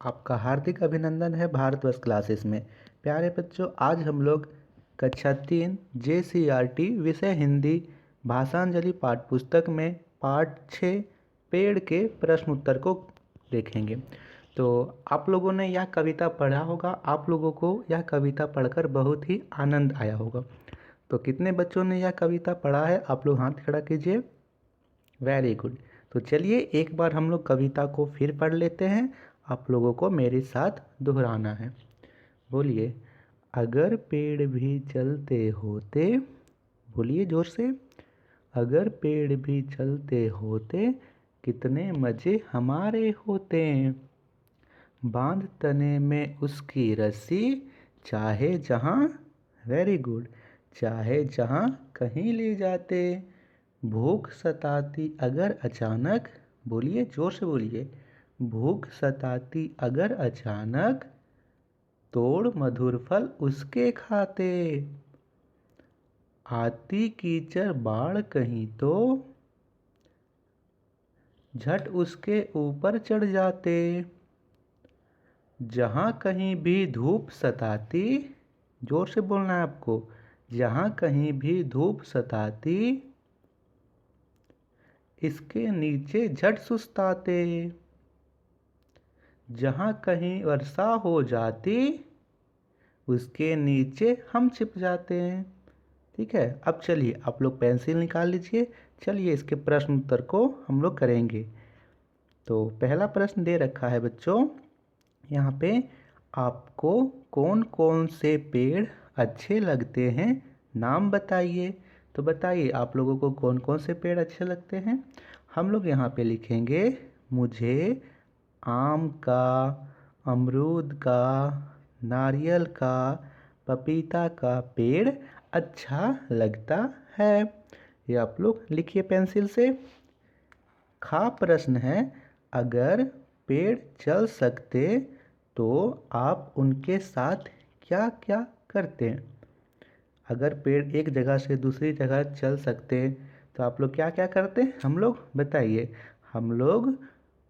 आपका हार्दिक अभिनंदन है भारतवर्ष क्लासेस में। प्यारे बच्चों, आज हम लोग कक्षा 3 JCERT विषय हिंदी भाषांजलि पाठ पुस्तक में पाठ 6 पेड़ के प्रश्न उत्तर को देखेंगे। तो आप लोगों ने यह कविता पढ़ा होगा, आप लोगों को यह कविता पढ़कर बहुत ही आनंद आया होगा। तो कितने बच्चों ने यह कविता पढ़ा है, आप लोग हाथ खड़ा कीजिए। Very good. तो चलिए एक बार हम लोग कविता को फिर पढ़ लेते हैं। आप लोगों को मेरे साथ दोहराना है। बोलिए, अगर पेड़ भी चलते होते, बोलिए जोर से, अगर पेड़ भी चलते होते कितने मज़े हमारे होते। बांध तने में उसकी रस्सी, चाहे जहाँ, वेरी गुड, चाहे जहाँ कहीं ले जाते। भूख सताती अगर अचानक, बोलिए जोर से बोलिए, भूख सताती अगर अचानक तोड़ मधुर फल उसके खाते। आती कीचड़ बाढ़ कहीं तो झट उसके ऊपर चढ़ जाते। जहाँ कहीं भी धूप सताती, जोर से बोलना है आपको, जहाँ कहीं भी धूप सताती इसके नीचे झट सुस्ताते। जहाँ कहीं वर्षा हो जाती उसके नीचे हम छिप जाते हैं। ठीक है, अब चलिए आप लोग पेंसिल निकाल लीजिए। चलिए इसके प्रश्न उत्तर को हम लोग करेंगे। तो पहला प्रश्न दे रखा है बच्चों, यहाँ पे आपको कौन कौन से पेड़ अच्छे लगते हैं, नाम बताइए। तो बताइए आप लोगों को कौन कौन से पेड़ अच्छे लगते हैं। हम लोग यहाँ पे लिखेंगे, मुझे आम का, अमरूद का, नारियल का, पपीता का पेड़ अच्छा लगता है। ये आप लोग लिखिए पेंसिल से। खा प्रश्न है, अगर पेड़ चल सकते तो आप उनके साथ क्या क्या करते। अगर पेड़ एक जगह से दूसरी जगह चल सकते तो आप लोग क्या क्या करते, हम लोग बताइए। हम लोग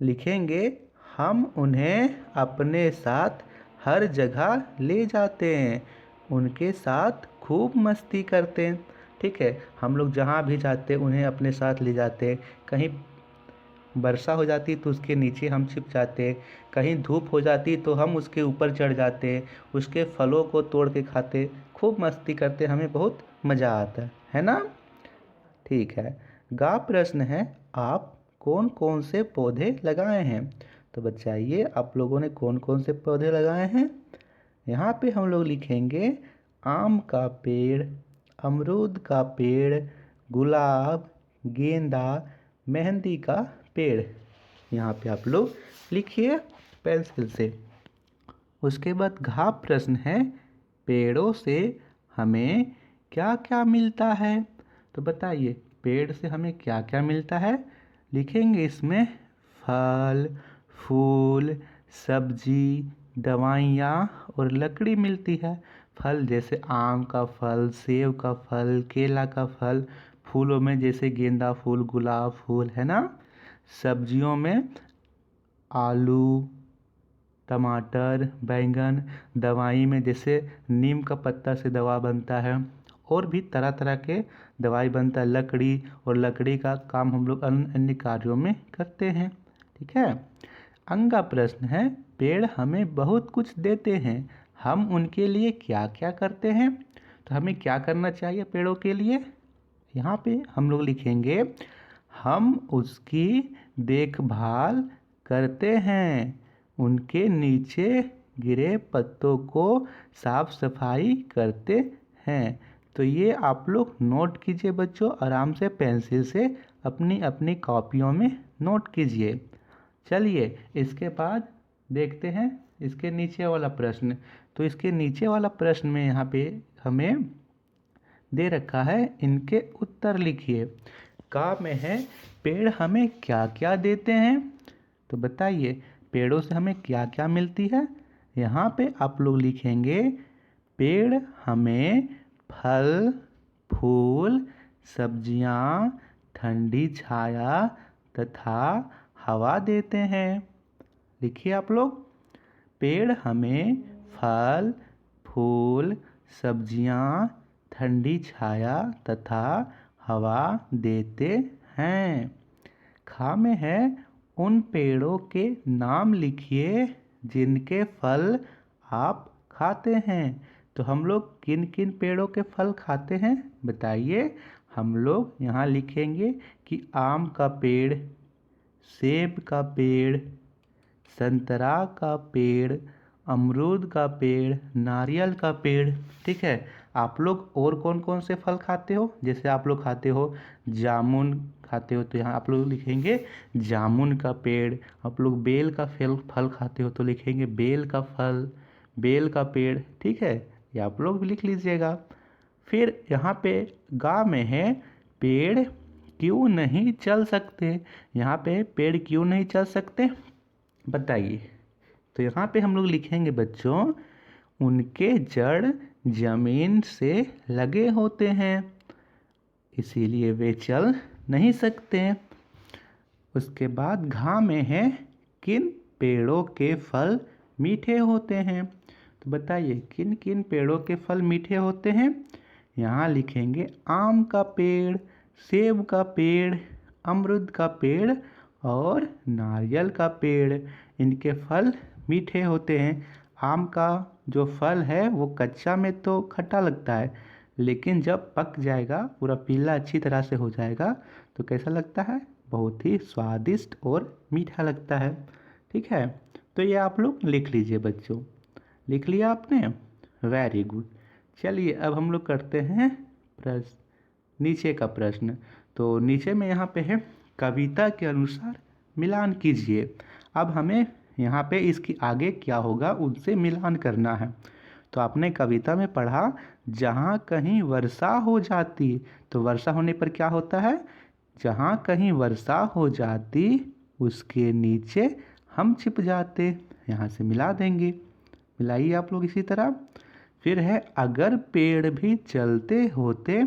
लिखेंगे, हम उन्हें अपने साथ हर जगह ले जाते हैं, उनके साथ खूब मस्ती करते हैं। ठीक है, हम लोग जहाँ भी जाते उन्हें अपने साथ ले जाते हैं। कहीं वर्षा हो जाती तो उसके नीचे हम छिप जाते, कहीं धूप हो जाती तो हम उसके ऊपर चढ़ जाते, उसके फलों को तोड़ के खाते, खूब मस्ती करते, हमें बहुत मज़ा आता है ना। ठीक है, गा प्रश्न है, आप कौन कौन से पौधे लगाए हैं। तो बताइए आप लोगों ने कौन कौन से पौधे लगाए हैं। यहाँ पे हम लोग लिखेंगे, आम का पेड़, अमरूद का पेड़, गुलाब, गेंदा, मेहंदी का पेड़। यहाँ पे आप लोग लिखिए पेंसिल से। उसके बाद घा प्रश्न है, पेड़ों से हमें क्या क्या मिलता है। तो बताइए पेड़ से हमें क्या क्या मिलता है। लिखेंगे इसमें, फल, फूल, सब्जी, दवाइयाँ और लकड़ी मिलती है। फल जैसे आम का फल, सेब का फल, केला का फल, फूलों में जैसे गेंदा फूल, गुलाब फूल, है ना। सब्जियों में आलू, टमाटर, बैंगन, दवाई में जैसे नीम का पत्ता से दवा बनता है, और भी तरह तरह के दवाई बनता है। लकड़ी, और लकड़ी का काम हम लोग अन्य अन्य कार्यों में करते हैं। ठीक है, अंगा प्रश्न है, पेड़ हमें बहुत कुछ देते हैं, हम उनके लिए क्या क्या करते हैं। तो हमें क्या करना चाहिए पेड़ों के लिए। यहाँ पे हम लोग लिखेंगे, हम उसकी देखभाल करते हैं, उनके नीचे गिरे पत्तों को साफ सफाई करते हैं। तो ये आप लोग नोट कीजिए बच्चों, आराम से पेंसिल से अपनी अपनी कॉपियों में नोट कीजिए। चलिए इसके बाद देखते हैं इसके नीचे वाला प्रश्न। तो इसके नीचे वाला प्रश्न में यहाँ पे हमें दे रखा है, इनके उत्तर लिखिए। का में है, पेड़ हमें क्या क्या देते हैं। तो बताइए पेड़ों से हमें क्या क्या मिलती है। यहाँ पे आप लोग लिखेंगे, पेड़ हमें फल, फूल, सब्जियाँ, ठंडी छाया तथा हवा देते हैं। लिखिए आप लोग। पेड़ हमें फल, फूल, सब्जियां, ठंडी छाया तथा हवा देते हैं। खा में है उन पेड़ों के नाम लिखिए जिनके फल आप खाते हैं। तो हम लोग किन किन पेड़ों के फल खाते हैं बताइए। हम लोग यहाँ लिखेंगे कि आम का पेड़, सेब का पेड़, संतरा का पेड़, अमरूद का पेड़, नारियल का पेड़। ठीक है। आप लोग और कौन कौन से फल खाते हो? जैसे आप लोग खाते हो जामुन खाते हो तो यहाँ आप लोग लिखेंगे जामुन का पेड़। आप लोग बेल का फल खाते हो तो लिखेंगे बेल का फल, बेल का पेड़। ठीक है, ये आप लोग भी लिख लीजिएगा। फिर यहाँ पे गा में है पेड़ क्यों नहीं चल सकते। यहाँ पे पेड़ क्यों नहीं चल सकते बताइए। तो यहाँ पे हम लोग लिखेंगे बच्चों, उनके जड़ जमीन से लगे होते हैं इसीलिए वे चल नहीं सकते। उसके बाद घा में है किन पेड़ों के फल मीठे होते हैं। तो बताइए किन किन पेड़ों के फल मीठे होते हैं। यहाँ लिखेंगे आम का पेड़, सेब का पेड़, अमरूद का पेड़ और नारियल का पेड़। इनके फल मीठे होते हैं। आम का जो फल है वो कच्चा में तो खट्टा लगता है, लेकिन जब पक जाएगा पूरा पीला अच्छी तरह से हो जाएगा तो कैसा लगता है, बहुत ही स्वादिष्ट और मीठा लगता है। ठीक है, तो ये आप लोग लिख लीजिए बच्चों। लिख लिया आपने? Very good. चलिए अब हम लोग करते हैं प्रश्न, नीचे का प्रश्न। तो नीचे में यहाँ पे है कविता के अनुसार मिलान कीजिए। अब हमें यहाँ पे इसकी आगे क्या होगा उनसे मिलान करना है। तो आपने कविता में पढ़ा जहाँ कहीं वर्षा हो जाती, तो वर्षा होने पर क्या होता है, जहाँ कहीं वर्षा हो जाती उसके नीचे हम छिप जाते। यहाँ से मिला देंगे, मिलाइए आप लोग इसी तरह। फिर है अगर पेड़ भी चलते होते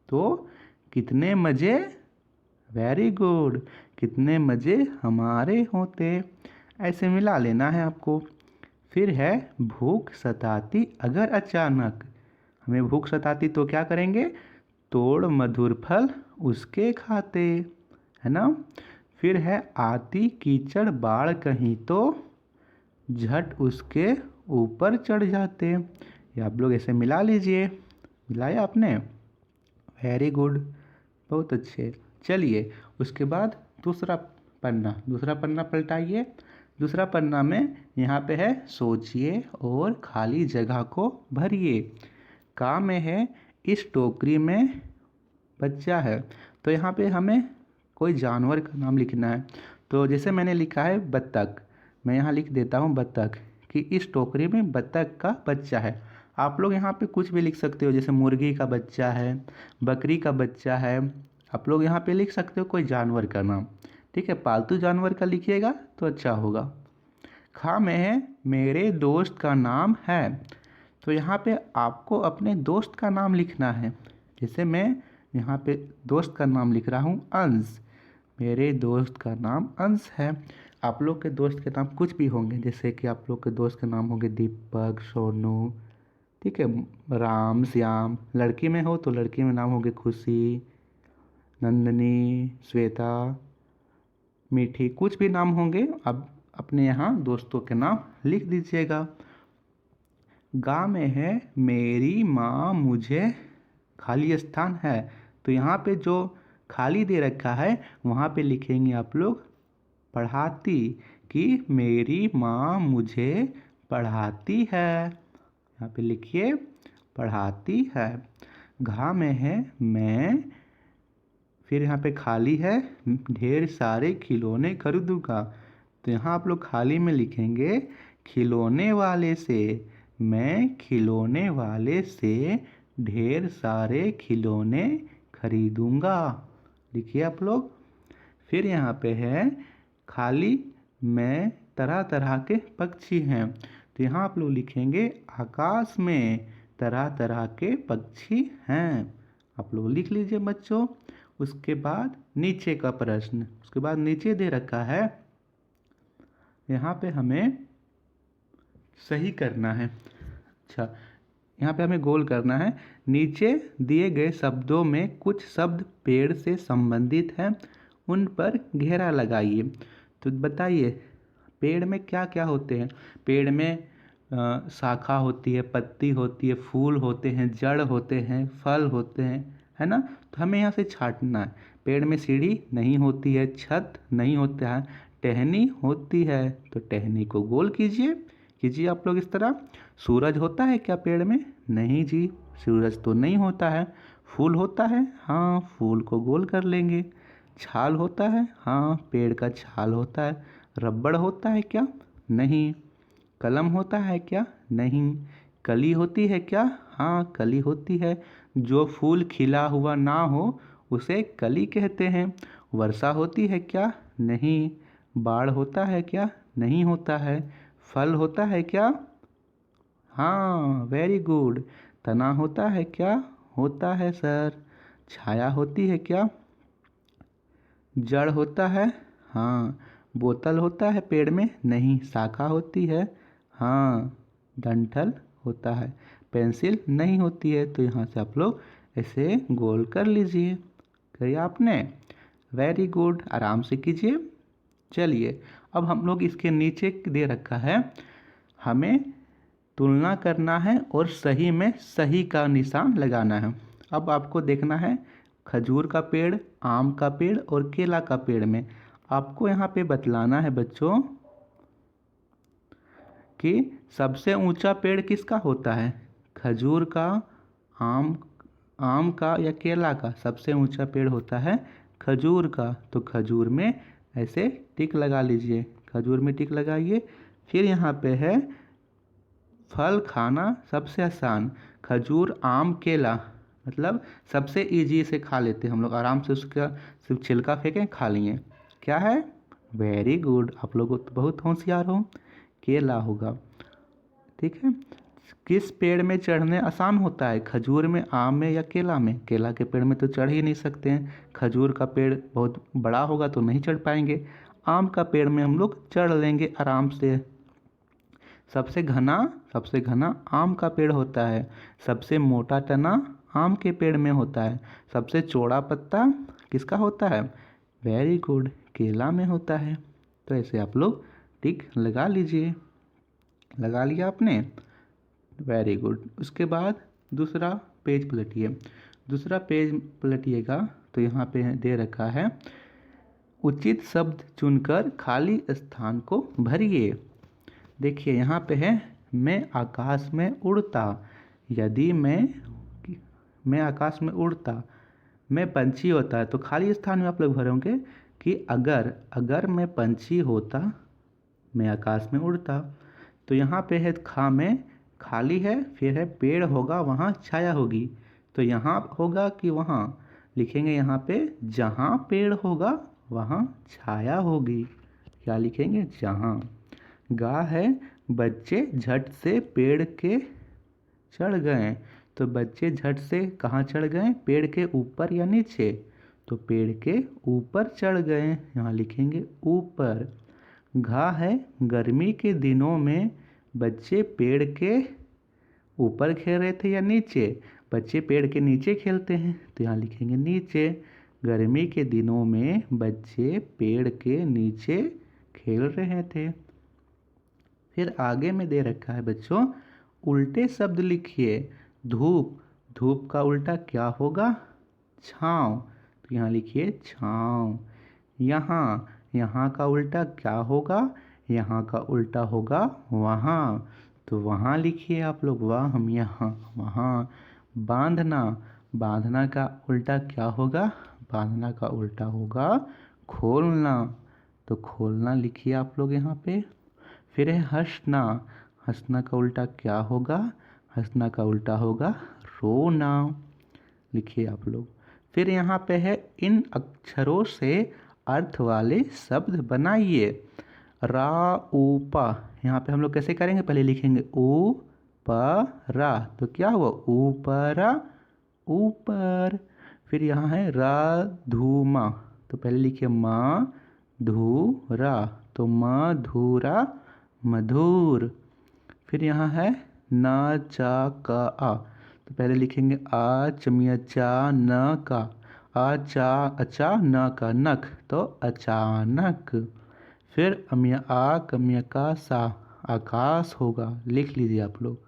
तो कितने मज़े, वेरी गुड, कितने मज़े हमारे होते। ऐसे मिला लेना है आपको। फिर है भूख सताती अगर अचानक, हमें भूख सताती तो क्या करेंगे, तोड़ मधुर फल उसके खाते, है ना। फिर है आती कीचड़ बाढ़ कहीं तो झट उसके ऊपर चढ़ जाते। ये आप लोग ऐसे मिला लीजिए। मिलाया आपने? वेरी गुड, बहुत अच्छे। चलिए उसके बाद दूसरा पन्ना पलटाइए। दूसरा पन्ना में यहाँ पे है सोचिए और खाली जगह को भरिए। का में है इस टोकरी में बच्चा है। तो यहाँ पे हमें कोई जानवर का नाम लिखना है। तो जैसे मैंने लिखा है बत्तख, मैं यहाँ लिख देता हूँ बत्तख, कि इस टोकरी में बत्तख का बच्चा है। आप लोग यहाँ पे कुछ भी लिख सकते हो, जैसे मुर्गी का बच्चा है, बकरी का बच्चा है। आप लोग यहाँ पे लिख सकते हो कोई जानवर का नाम। ठीक है, पालतू जानवर का लिखिएगा तो अच्छा होगा। खा में है मेरे दोस्त का नाम है। तो यहाँ पे आपको अपने दोस्त का नाम लिखना है। जैसे मैं यहाँ पे दोस्त का नाम लिख रहा हूँ अंश, मेरे दोस्त का नाम अंश है। आप लोग के दोस्त के नाम कुछ भी होंगे, जैसे कि आप लोग के दोस्त के नाम होंगे दीपक, सोनू, ठीक है, राम, श्याम। लड़की में हो तो लड़की में नाम होंगे खुशी, नंदनी, श्वेता, मीठी, कुछ भी नाम होंगे। अब अपने यहाँ दोस्तों के नाम लिख दीजिएगा। गा में है मेरी माँ मुझे, खाली स्थान है तो यहाँ पे जो खाली दे रखा है वहाँ पे लिखेंगे आप लोग पढ़ाती, कि मेरी माँ मुझे पढ़ाती है। यहाँ पे लिखिए पढ़ाती है। घा में है मैं, फिर यहाँ पे खाली है ढेर सारे खिलौने खरीदूंगा। तो यहाँ आप लोग खाली में लिखेंगे खिलौने वाले से, मैं खिलौने वाले से ढेर सारे खिलौने खरीदूंगा। लिखिए आप लोग। फिर यहाँ पे है खाली में तरह तरह के पक्षी हैं। तो यहाँ आप लोग लिखेंगे आकाश में तरह तरह के पक्षी हैं। आप लोग लिख लीजिए बच्चों। उसके बाद नीचे का प्रश्न, उसके बाद नीचे दे रखा है यहाँ पे हमें सही करना है। अच्छा, यहाँ पे हमें गोल करना है। नीचे दिए गए शब्दों में कुछ शब्द पेड़ से संबंधित हैं, उन पर घेरा लगाइए। तो बताइए पेड़ में क्या क्या होते हैं। पेड़ में शाखा होती है, पत्ती होती है, फूल होते हैं, जड़ होते हैं, फल होते हैं, है ना। तो हमें यहाँ से छांटना है। पेड़ में सीढ़ी नहीं होती है, छत नहीं होता है, टहनी होती है, तो टहनी को गोल कीजिए। कीजिए आप लोग इस तरह। सूरज होता है क्या पेड़ में? नहीं जी, सूरज तो नहीं होता है। फूल होता है? हाँ, फूल को गोल कर लेंगे। छाल होता है? हाँ, पेड़ का छाल होता है। रबड़ होता है क्या? नहीं। कलम होता है क्या? नहीं। कली होती है क्या? हाँ, कली होती है। जो फूल खिला हुआ ना हो उसे कली कहते हैं। वर्षा होती है क्या? नहीं। बाढ़ होता है क्या? नहीं होता है। फल होता है क्या? हाँ, वेरी गुड। तना होता है क्या? होता है सर। छाया होती है क्या? जड़ होता है? हाँ। बोतल होता है पेड़ में? नहीं। शाखा होती है? हाँ। डंठल होता है। पेंसिल नहीं होती है। तो यहाँ से आप लोग ऐसे गोल कर लीजिए। करिए आपने। वेरी गुड, आराम से कीजिए। चलिए, अब हम लोग इसके नीचे दे रखा है, हमें तुलना करना है और सही में सही का निशान लगाना है। अब आपको देखना है खजूर का पेड़, आम का पेड़ और केला का पेड़ में आपको यहाँ पे बतलाना है बच्चों कि सबसे ऊंचा पेड़ किसका होता है। खजूर का, आम आम का या केला का? सबसे ऊंचा पेड़ होता है खजूर का। तो खजूर में ऐसे टिक लगा लीजिए। खजूर में टिक लगाइए। फिर यहाँ पे है फल खाना सबसे आसान। खजूर, आम, केला, मतलब सबसे इजी से खा लेते हैं हम लोग आराम से। उसका सिर्फ छिलका फेंकें, खा लिए। क्या है? वेरी गुड, आप लोग तो बहुत होशियार हो। केला होगा। ठीक है। किस पेड़ में चढ़ने आसान होता है? खजूर में, आम में या केला में? केला के पेड़ में तो चढ़ ही नहीं सकते हैं। खजूर का पेड़ बहुत बड़ा होगा तो नहीं चढ़ पाएंगे। आम का पेड़ में हम लोग चढ़ लेंगे आराम से। सबसे घना आम का पेड़ होता है। सबसे मोटा तना आम के पेड़ में होता है। सबसे चौड़ा पत्ता किसका होता है? वेरी गुड, केला में होता है। तो ऐसे आप लोग टिक लगा लीजिए। लगा लिया आपने? Very good. उसके बाद दूसरा पेज पलटिए। दूसरा पेज पलटिएगा तो यहाँ पे दे रखा है उचित शब्द चुनकर खाली स्थान को भरिए। देखिए यहाँ पे है मैं आकाश में उड़ता। यदि मैं आकाश में उड़ता, मैं पंछी होता है, तो खाली स्थान में आप लोग भरोगे कि अगर मैं पंछी होता, मैं आकाश में उड़ता। तो यहाँ पे है खा में खाली है, फिर है पेड़ होगा वहाँ छाया होगी। तो यहाँ होगा कि वहाँ? लिखेंगे यहाँ पे जहाँ पेड़ होगा वहाँ छाया होगी। क्या लिखेंगे? जहाँ। गा है बच्चे झट से पेड़ के चढ़ गए। तो बच्चे झट से कहाँ चढ़ गए? पेड़ के ऊपर या नीचे? तो पेड़ के ऊपर चढ़ गए। यहाँ लिखेंगे ऊपर। घा है गर्मी के दिनों में बच्चे पेड़ के ऊपर खेल रहे थे या नीचे? बच्चे पेड़ के नीचे खेलते हैं, तो यहाँ लिखेंगे नीचे। गर्मी के दिनों में बच्चे पेड़ के नीचे खेल रहे थे। फिर आगे में दे रखा है बच्चों उल्टे शब्द लिखिए। धूप, धूप का उल्टा क्या होगा? छाँव। तो यहाँ लिखिए छाँव। यहाँ का उल्टा क्या होगा? यहाँ का उल्टा होगा वहाँ। तो वहाँ लिखिए आप लोग, वहाँ हम यहाँ वहाँ। बांधना, बांधना का उल्टा क्या होगा? बांधना का उल्टा होगा खोलना। तो खोलना लिखिए आप लोग यहाँ पे। फिर है हंसना, हंसना का उल्टा क्या होगा? हंसना का उल्टा होगा रोना। लिखिए आप लोग। फिर यहाँ पे है इन अक्षरों से अर्थ वाले शब्द बनाइए। रा ऊ पा, यहाँ पे हम लोग कैसे करेंगे? पहले लिखेंगे ऊ प रा, तो क्या हुआ? ऊपरा, ऊपर। फिर यहाँ है रा धूमा, तो पहले लिखिए म धू रा, तो मधुरा, मधुर। फिर यहाँ है न चा का आ, तो पहले लिखेंगे आ चमिया चा न का, आ चा अचा न का नक, तो अचानक। फिर अमिया आ कमिया का सा, आकाश होगा, लिख लीजिए आप लोग।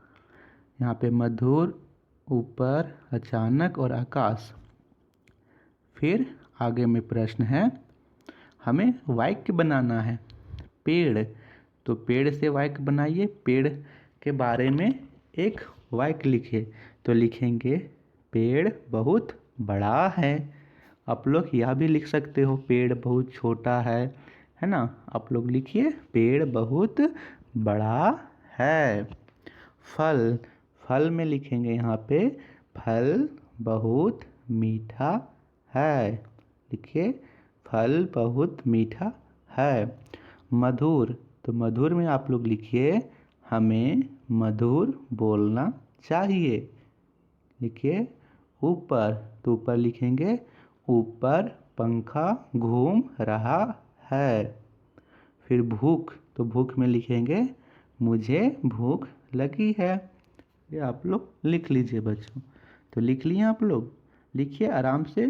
यहाँ पे मधुर, ऊपर, अचानक और आकाश। फिर आगे में प्रश्न है, हमें वाक्य बनाना है। पेड़, तो पेड़ से वाक्य बनाइए। पेड़ के बारे में एक वाक्य लिखिए, तो लिखेंगे पेड़ बहुत बड़ा है। आप लोग यह भी लिख सकते हो पेड़ बहुत छोटा है ना। आप लोग लिखिए पेड़ बहुत बड़ा है। फल, फल में लिखेंगे यहाँ पे फल बहुत मीठा है। लिखिए फल बहुत मीठा है। मधुर, तो मधुर में आप लोग लिखिए हमें मधुर बोलना चाहिए। लिखिए ऊपर, तो ऊपर लिखेंगे ऊपर पंखा घूम रहा है। फिर भूख, तो भूख में लिखेंगे मुझे भूख लगी है। ये आप लोग लिख लीजिए बच्चों। तो लिख लिए आप लोग, लिखिए आराम से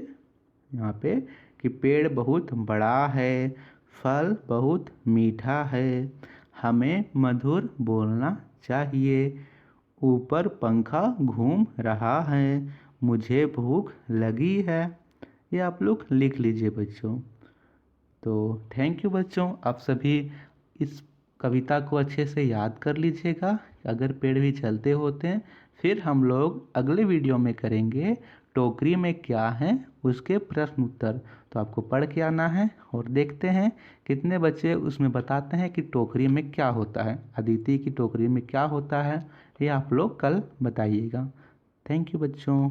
यहाँ पे कि पेड़ बहुत बड़ा है, फल बहुत मीठा है, हमें मधुर बोलना चाहिए, ऊपर पंखा घूम रहा है, मुझे भूख लगी है। ये आप लोग लिख लीजिए बच्चों। तो थैंक यू बच्चों, आप सभी इस कविता को अच्छे से याद कर लीजिएगा। अगर पेड़ भी चलते होते हैं। फिर हम लोग अगले वीडियो में करेंगे टोकरी में क्या है उसके प्रश्न उत्तर। तो आपको पढ़ के आना है और देखते हैं कितने बच्चे उसमें बताते हैं कि टोकरी में क्या होता है, अदिति की टोकरी में क्या होता है। ये आप लोग कल बताइएगा। थैंक यू बच्चों।